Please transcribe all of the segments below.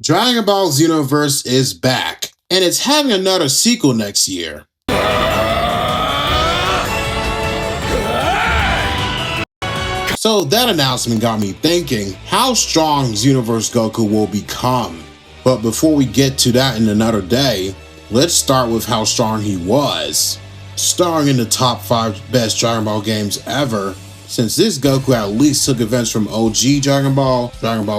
Dragon Ball Xenoverse is back, and it's having another sequel next year. So that announcement got me thinking how strong Xenoverse Goku will become. But before we get to that in another day, let's start with how strong he was. Starring in the top 5 best Dragon Ball games ever, since this Goku at least took events from OG Dragon Ball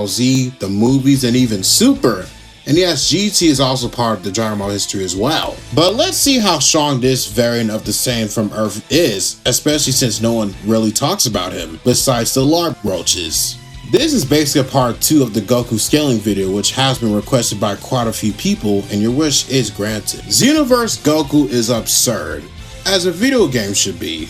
Z, the movies, and even Super. And yes, GT is also part of the Dragon Ball history as well. But let's see how strong this variant of the Saiyan from Earth is, especially since no one really talks about him, besides the Larp Roaches. This is basically a part 2 of the Goku scaling video, which has been requested by quite a few people, and your wish is granted. Xenoverse Goku is absurd, as a video game should be.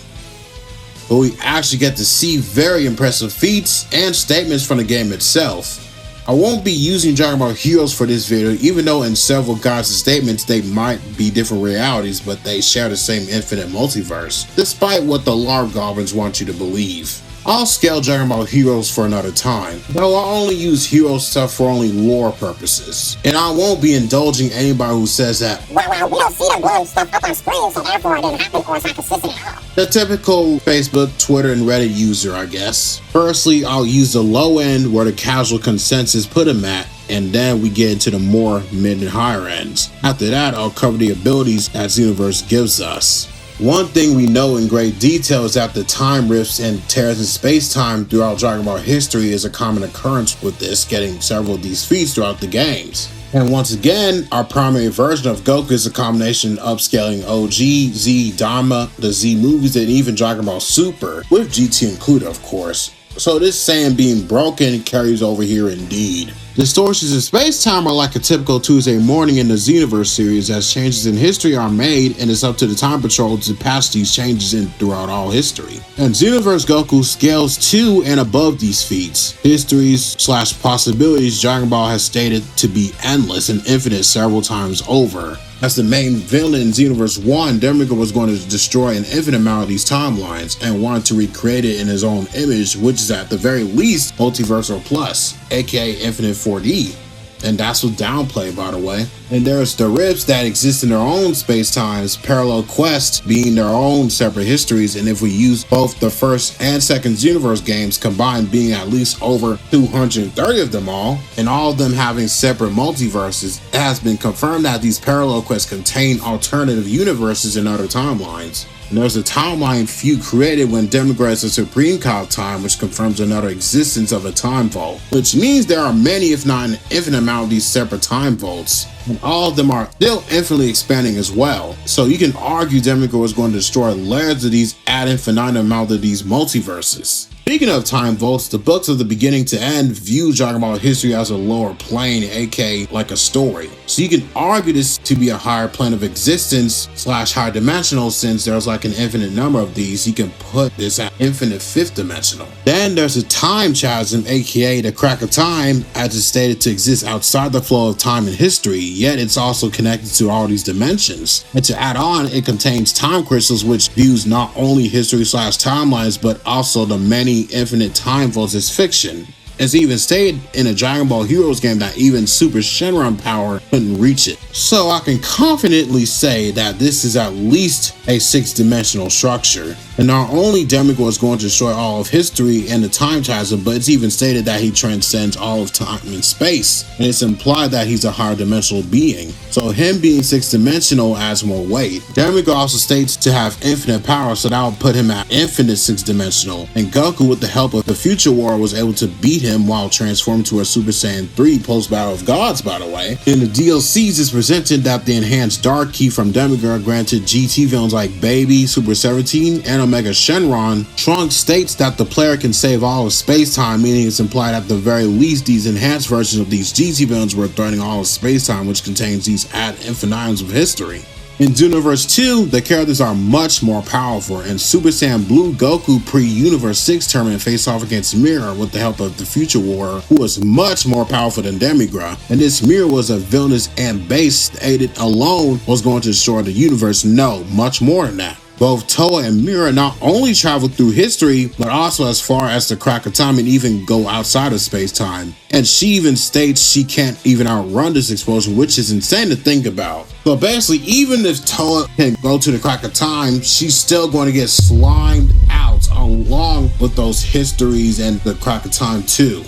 But we actually get to see very impressive feats and statements from the game itself. I won't be using Dragon Ball Heroes for this video, even though in several guides and statements they might be different realities, but they share the same infinite multiverse, despite what the LARP goblins want you to believe. I'll scale Dragon Ball Heroes for another time, though I'll only use hero stuff for only lore purposes. And I won't be indulging anybody who says that, well, we don't see the glowing stuff up on screen, so therefore it didn't happen or it's not consistent at all. The typical Facebook, Twitter, and Reddit user, I guess. Firstly, I'll use the low end where the casual consensus put him at, and then we get into the more mid and higher ends. After that, I'll cover the abilities that Xenoverse gives us. One thing we know in great detail is that the time rifts and tears in space-time throughout Dragon Ball history is a common occurrence, with this getting several of these feats throughout the games. And once again, our primary version of Goku is a combination of upscaling OG, Z, Dama, the Z movies, and even Dragon Ball Super, with GT included of course. So this Saiyan being broken carries over here indeed. Distortions in space-time are like a typical Tuesday morning in the Xenoverse series, as changes in history are made and it's up to the Time Patrol to patch these changes in throughout all history. And Xenoverse Goku scales to and above these feats. Histories/possibilities Dragon Ball has stated to be endless and infinite several times over. As the main villain in Xenoverse 1, Demigod was going to destroy an infinite amount of these timelines and wanted to recreate it in his own image, which is at the very least Multiversal Plus, aka Infinite 4D. And that's with downplay, by the way. And there's the rifts that exist in their own space-times, parallel quests being their own separate histories, and if we use both the first and second Xenoverse games combined being at least over 230 of them all, and all of them having separate multiverses, it has been confirmed that these parallel quests contain alternative universes and other timelines. And there's a timeline few created when Demigod is a Supreme God time, which confirms another existence of a time vault, which means there are many, if not an infinite amount of these separate time vaults, and all of them are still infinitely expanding as well. So you can argue Demigod is going to destroy layers of these ad infinitum amount of these multiverses. Speaking of time vaults, the books of the beginning to end view Dragon Ball history as a lower plane, aka like a story. So you can argue this to be a higher plane of existence / higher dimensional, since there's like an infinite number of these. You can put this at infinite 5th dimensional. Then there's a time chasm, aka the crack of time, as it's stated to exist outside the flow of time and history, yet it's also connected to all these dimensions. And to add on, it contains time crystals, which views not only history / timelines, but also the many infinite time vaults as fiction. It's even stated in a Dragon Ball Heroes game that even Super Shenron power couldn't reach it. So I can confidently say that this is at least a 6-dimensional structure. And not only Demigod is going to destroy all of history and the time chasm, but it's even stated that he transcends all of time and space. And it's implied that he's a higher dimensional being. So him being 6-dimensional adds more weight. Demigod also states to have infinite power, so that would put him at infinite 6-dimensional. And Goku, with the help of the Future War, was able to beat him while transformed to a Super Saiyan 3 post-Battle of Gods, by the way. In the DLCs, it's presented that the enhanced Dark Key from Demigod granted GT villains like Baby, Super 17, and Omega Shenron. Trunks states that the player can save all of space-time, meaning it's implied at the very least these enhanced versions of these GT villains were threatening all of space-time, which contains these ad infinitums of history. In Xenoverse 2, the characters are much more powerful, and Super Saiyan Blue Goku pre-Universe 6 tournament faced off against Mirror with the help of the Future Warrior, who was much more powerful than Demigod. And this Mirror was a villainous and base stated alone was going to destroy the universe. No, much more than that. Both Toa and Mira not only travel through history, but also as far as the crack of time and even go outside of space-time. And she even states she can't even outrun this explosion, which is insane to think about. So basically, even if Toa can go to the crack of time, she's still going to get slimed out along with those histories and the crack of time too.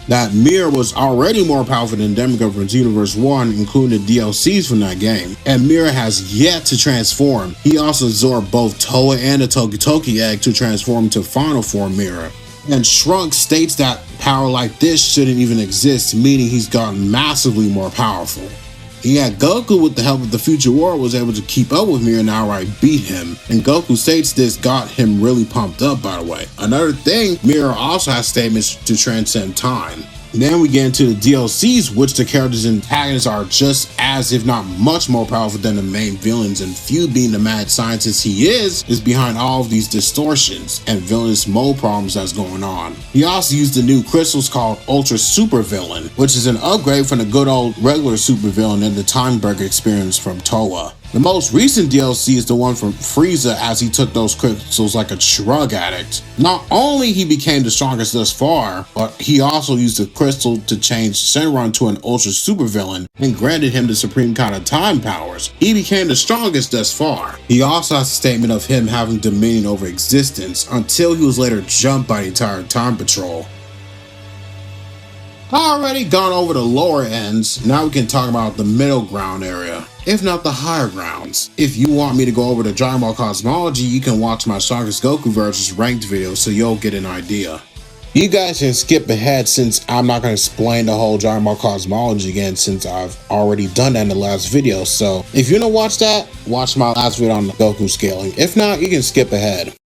That Mira was already more powerful than Demigod from Xenoverse 1, including the DLCs from that game, and Mira has yet to transform. He also absorbed both Toa and the Toki Toki egg to transform to final form Mira. And Shrunk states that power like this shouldn't even exist, meaning he's gotten massively more powerful. Yeah, Goku, with the help of the Future War, was able to keep up with Mira and outright beat him. And Goku states this got him really pumped up, by the way. Another thing, Mira also has statements to transcend time. Then we get into the DLCs, which the characters and antagonists are just as, if not much more powerful than the main villains, and Few, being the mad scientist he is behind all of these distortions and villainous mode problems that's going on. He also used the new crystals called Ultra Super Villain, which is an upgrade from the good old regular super villain in the Time Breaker experience from Toa. The most recent DLC is the one from Frieza, as he took those crystals like a drug addict. Not only he became the strongest thus far, but he also used the crystal to change Shenron to an ultra super villain and granted him the supreme kind of time powers. He became the strongest thus far. He also has a statement of him having dominion over existence, until he was later jumped by the entire Time Patrol. I already gone over the lower ends, now we can talk about the middle ground area, if not the higher grounds. If you want me to go over the Dragon Ball Cosmology, you can watch my Strongest Goku versus Ranked video so you'll get an idea. You guys can skip ahead since I'm not going to explain the whole Dragon Ball Cosmology again, since I've already done that in the last video. So if you don't watch that, watch my last video on the Goku scaling. If not, you can skip ahead.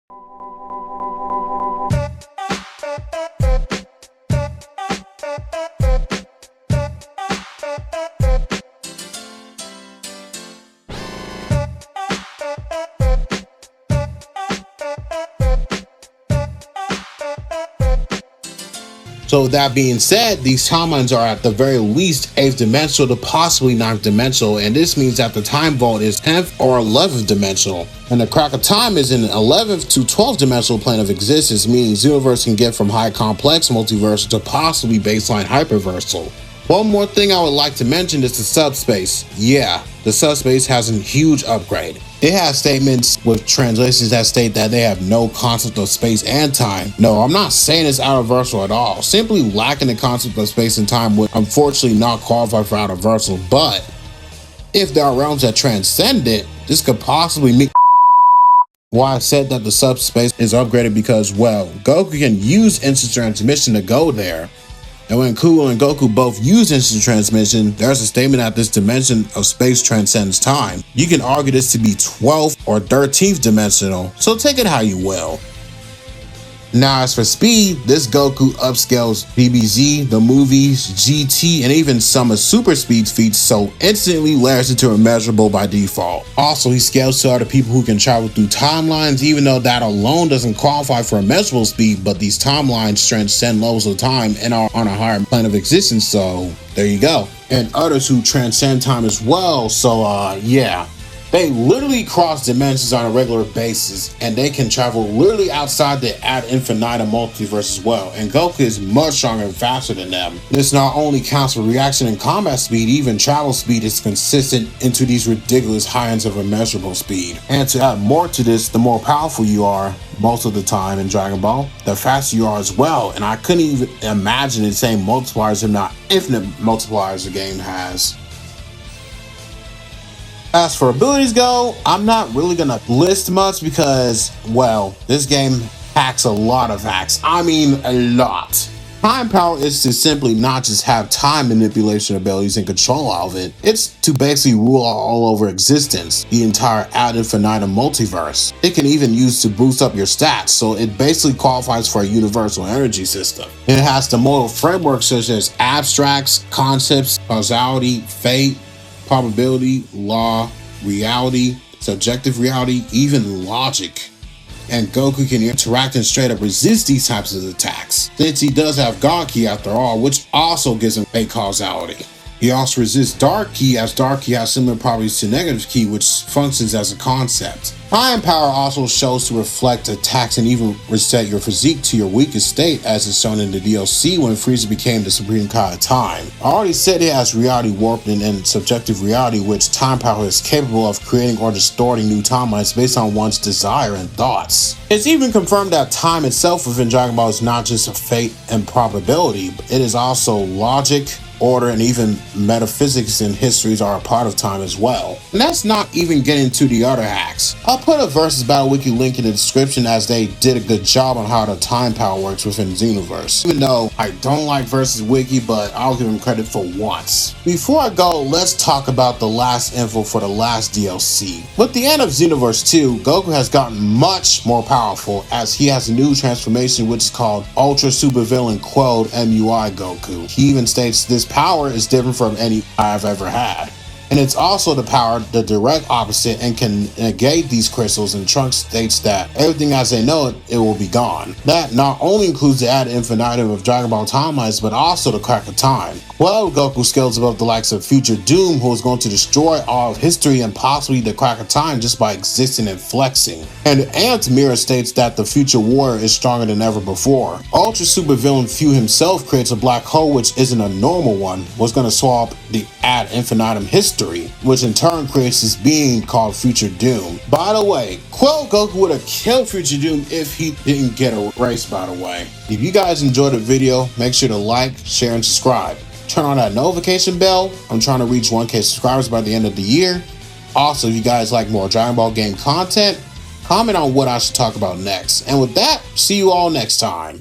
So that being said, these timelines are at the very least 8th dimensional to possibly 9th dimensional, and this means that the time vault is 10th or 11th dimensional. And the crack of time is in an 11th to 12th dimensional plane of existence, meaning Xenoverse can get from high complex multiversal to possibly baseline hyperversal. One more thing I would like to mention is the Subspace. Yeah, the Subspace has a huge upgrade. It has statements with translations that state that they have no concept of space and time. No, I'm not saying it's outerversal at all. Simply lacking the concept of space and time would unfortunately not qualify for outerversal, but if there are realms that transcend it, this could possibly meet why I said that the Subspace is upgraded, because, well, Goku can use instant transmission to go there. And when Kuro and Goku both use instant transmission, there's a statement that this dimension of space transcends time. You can argue this to be 12th or 13th dimensional, so take it how you will. Now as for speed, this Goku upscales DBZ, the movies, GT, and even some of Super Speed's feats, so instantly layers into immeasurable by default. Also, he scales to other people who can travel through timelines, even though that alone doesn't qualify for immeasurable speed, but these timelines transcend levels of time and are on a higher plane of existence, so there you go. And others who transcend time as well, so yeah. They literally cross dimensions on a regular basis, and they can travel literally outside the ad infinitum multiverse as well, and Goku is much stronger and faster than them. This not only counts for reaction and combat speed, even travel speed is consistent into these ridiculous high ends of immeasurable speed. And to add more to this, the more powerful you are most of the time in Dragon Ball, the faster you are as well, and I couldn't even imagine the same multipliers, if not infinite multipliers, the game has. As for abilities go, I'm not really gonna list much because, well, this game packs a lot of hacks. I mean, a lot. Time power is to simply not just have time manipulation abilities and control all of it. It's to basically rule all over existence, the entire ad infinitum multiverse. It can even use to boost up your stats, so it basically qualifies for a universal energy system. It has the modal framework such as abstracts, concepts, causality, fate, probability, law, reality, subjective reality, even logic. And Goku can interact and straight up resist these types of attacks, since he does have God Ki after all, which also gives him fate causality. He also resists Dark Ki, as Dark Ki has similar properties to Negative Ki, which functions as a concept. Time Power also shows to reflect attacks and even reset your physique to your weakest state, as is shown in the DLC when Frieza became the Supreme Kai of Time. I already said it has reality warping and subjective reality, which Time Power is capable of creating or distorting new timelines based on one's desire and thoughts. It's even confirmed that time itself within Dragon Ball is not just a fate and probability, but it is also logic, order, and even metaphysics and histories are a part of time as well. And that's not even getting to the other hacks. I'll put a Versus Battle Wiki link in the description, as they did a good job on how the time power works within Xenoverse. Even though I don't like Versus Wiki, but I'll give them credit for once. Before I go, let's talk about the last info for the last DLC. With the end of Xenoverse 2, Goku has gotten much more powerful, as he has a new transformation which is called Ultra Super Villain Quelled MUI Goku. He even states this power is different from any I've ever had. And it's also the power, the direct opposite, and can negate these crystals, and Trunks states that everything as they know it, it will be gone. That not only includes the ad infinitum of Dragon Ball timelines, but also the crack of time. Well, Goku scales above the likes of Future Doom, who is going to destroy all of history and possibly the crack of time just by existing and flexing. And Ant Mirror states that the future warrior is stronger than ever before. Ultra Super Villain Fu himself creates a black hole which isn't a normal one, was going to swallow up the ad infinitum history, which in turn creates this being called Future Doom. By the way, Quell Goku would have killed Future Doom if he didn't get erased, by the way. If you guys enjoyed the video, make sure to like, share, and subscribe. Turn on that notification bell. I'm trying to reach 1K subscribers by the end of the year. Also, if you guys like more Dragon Ball game content, comment on what I should talk about next. And with that, see you all next time.